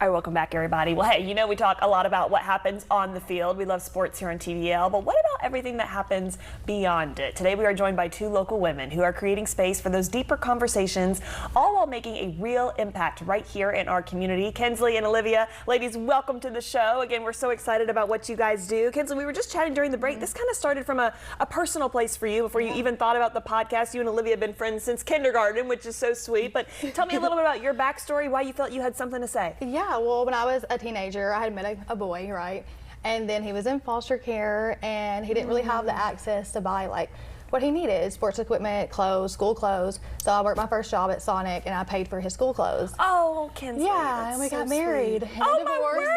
All right, welcome back, everybody. Well, hey, you know we talk a lot about what happens on the field. We love sports here on TVL, but what about everything that happens beyond it? Today we are joined by two local women who are creating space for those deeper conversations, all while making a real impact right here in our community. Kensley and Olivia, ladies, welcome to the show. Again, we're so excited about what you guys do. Kensley, we were just chatting during the break. This kind of started from a personal place for you before you even thought about the podcast. You and Olivia have been friends since kindergarten, which is so sweet. But tell me a little bit about your backstory, why you felt you had something to say. Yeah, well, when I was a teenager, I had met a boy, right? And then he was in foster care, and he didn't really have the access to buy like what he needed: sports equipment, clothes, school clothes. So I worked my first job at Sonic, and I paid for his school clothes. Oh, Kensley. Yeah, and we got married. Oh, my word.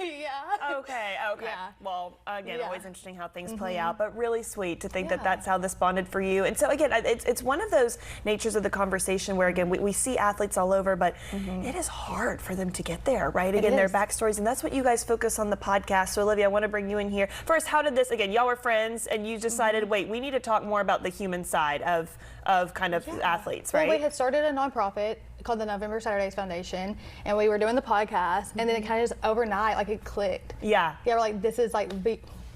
Yeah. Okay. Yeah. Well, again, Yeah. always interesting how things play out, but really sweet to think that that's how this bonded for you. And so, again, it's one of those natures of the conversation where, again, we see athletes all over, but it is hard for them to get there, right? Again, their backstories, and that's what you guys focus on the podcast. So, Olivia, I want to bring you in here. First, how did this, again, y'all were friends, and you decided, wait, we need to talk more about the human side of kind of athletes, right? Well, we had started a nonprofit called the November Saturdays Foundation, and we were doing the podcast, and then it kind of just overnight, like, it clicked. Yeah. Yeah, we're like, this is like,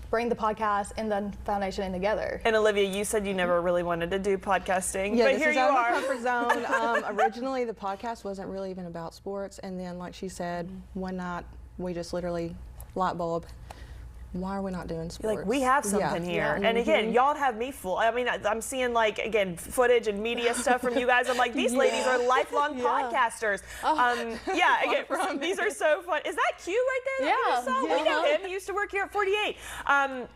bring the podcast and the foundation in together. And Olivia, you said you never really wanted to do podcasting, but here you are. Yeah, this is out of my comfort zone. Originally, the podcast wasn't really even about sports, and then, like she said, one night we just literally light bulb. Why are we not doing sports? You're like, we have something here. And again, y'all have me fooled. I mean, I'm seeing, like, again, footage and media stuff from you guys. I'm like, these ladies are lifelong podcasters. Again, these are so fun. Is that Q right there? Yeah. We know him. He used to work here at 48.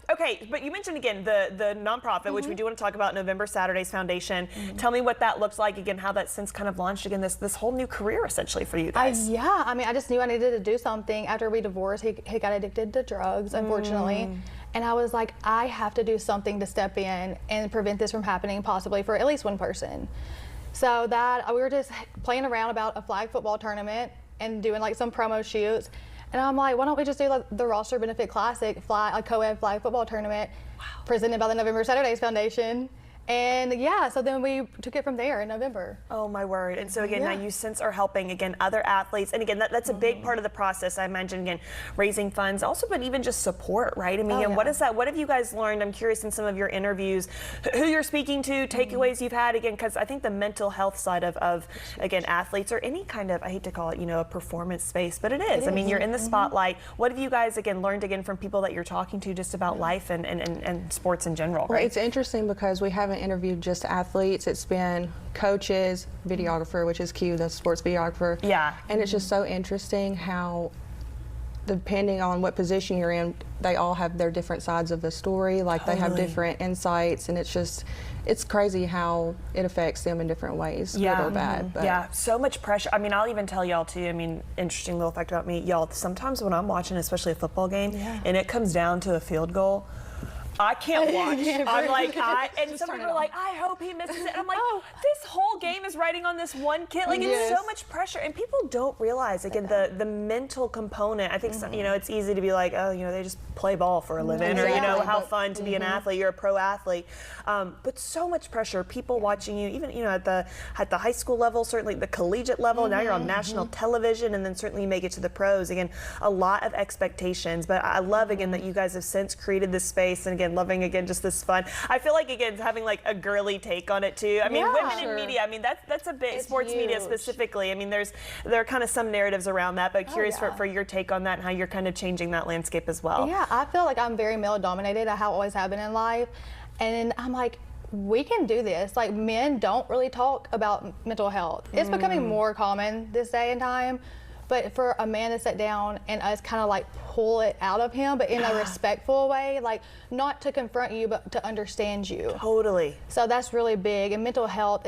Okay, but you mentioned, again, the nonprofit, which we do want to talk about, November Saturdays Foundation. Tell me what that looks like, again, how that's since kind of launched, again, this whole new career, essentially, for you guys. Yeah, I mean, I just knew I needed to do something. After we divorced, he got addicted to drugs, unfortunately. And I was like, I have to do something to step in and prevent this from happening, possibly for at least one person. So that we were just playing around about a flag football tournament and doing like some promo shoots. And I'm like, why don't we just do like the Roster Benefit Classic a co-ed flag football tournament presented by the November Saturdays Foundation. And yeah, so then we took it from there in November. Oh my word. And so again, now you since are helping, again, other athletes. And again, that's a big part of the process. I imagine, again, raising funds, also, but even just support, right? I mean, what is that? What have you guys learned? I'm curious in some of your interviews, who you're speaking to, takeaways you've had, again, because I think the mental health side of again, athletes or any kind of, I hate to call it, a performance space, but it is. I mean, you're in the spotlight. What have you guys, again, learned, again, from people that you're talking to just about life and sports in general, Well, right? it's interesting because we haven't interviewed just athletes. It's been coaches, videographer, which is Q, the sports videographer. Yeah. And it's just so interesting how, depending on what position you're in, they all have their different sides of the story. Like they have different insights, and it's crazy how it affects them in different ways, good or bad. But Yeah, so much pressure. I mean, I'll even tell y'all too, I mean, interesting little fact about me, y'all, sometimes when I'm watching, especially a football game, and it comes down to a field goal, I can't watch. I'm like, and some people are like, I hope he misses it. And I'm like, this whole game is riding on this one kid. Like, it's so much pressure. And people don't realize, again, the mental component. I think, it's easy to be like, oh, they just play ball for a living. Or, how fun to be an athlete. You're a pro athlete. But so much pressure. People watching you, even, at the high school level, certainly the collegiate level. Now you're on national television, and then certainly you make it to the pros. Again, a lot of expectations. But I love, again, that you guys have since created this space. And again, loving, again, just this fun. I feel like, again, having like a girly take on it too. I mean, women in media, I mean, that's a big, sports media specifically. I mean, there are kind of some narratives around that, but curious for your take on that and how you're kind of changing that landscape as well. Yeah, I feel like I'm very male dominated. I always have been in life. And I'm like, we can do this. Like, men don't really talk about mental health. It's becoming more common this day and time. But for a man to sit down and us kind of like pull it out of him, but in a respectful way, like not to confront you, but to understand you. Totally. So that's really big. And mental health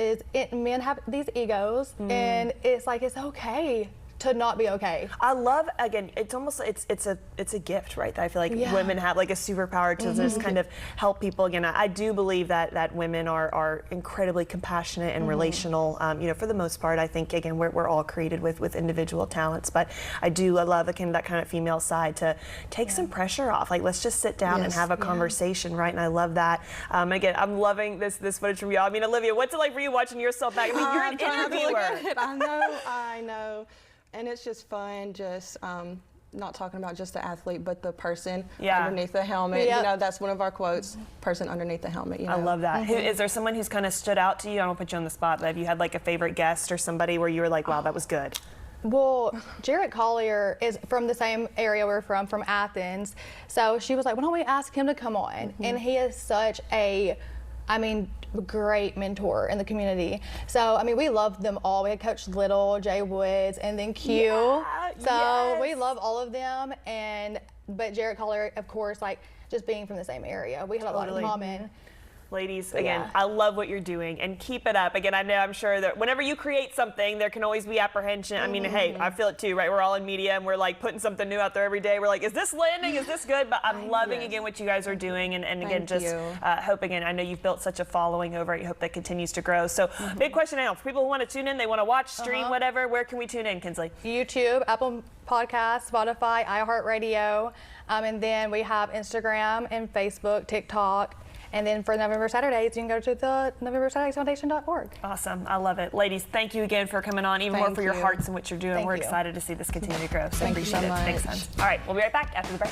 men have these egos, and it's like, it's okay to not be okay. I love, again, it's almost, it's a gift, right? That I feel like women have like a superpower to just kind of help people. Again, I do believe that women are incredibly compassionate and relational, for the most part. I think, again, we're all created with individual talents, but I love that kind of female side to take some pressure off. Like, let's just sit down and have a conversation, right? And I love that. Again, I'm loving this footage from y'all. I mean, Olivia, what's it like for you watching yourself back? I mean, you're an interviewer. I know. And it's just fun, just not talking about just the athlete, but the person Yeah. underneath the helmet. Yep. You know, that's one of our quotes, person underneath the helmet. You know? I love that. Is there someone who's kind of stood out to you? I don't put you on the spot, but have you had like a favorite guest or somebody where you were like, wow, that was good? Well, Jarrett Collier is from the same area we're from Athens. So she was like, why don't we ask him to come on? And he is such a, great mentor in the community. So, we love them all. We had Coach Little, Jay Woods, and then Q. Yeah, so we yes. love all of them. But Jarrett Collier, of course, like just being from the same area, we had a lot in Totally. common. Ladies, again, Yeah. I love what you're doing and keep it up. Again, I'm sure that whenever you create something, there can always be apprehension. Hey, I feel it too, right? We're all in media and we're like putting something new out there every day. We're like, is this landing? Is this good? But I'm loving again what you guys are doing. And again, Thank just you. hope again, I know you've built such a following over it. I hope that continues to grow. So big question now, for people who want to tune in, they want to watch, stream, whatever, where can we tune in, Kensley? YouTube, Apple Podcasts, Spotify, iHeart Radio, and then we have Instagram and Facebook, TikTok. And then for November Saturdays, you can go to the NovemberSaturdaysFoundation.org. Awesome. I love it. Ladies, thank you again for coming on, even more Thank for your you. hearts and what you're doing. Thank We're you. excited to see this continue to grow. So Thank you appreciate so it. Thanks, much. hon. All right, we'll be right back after the break.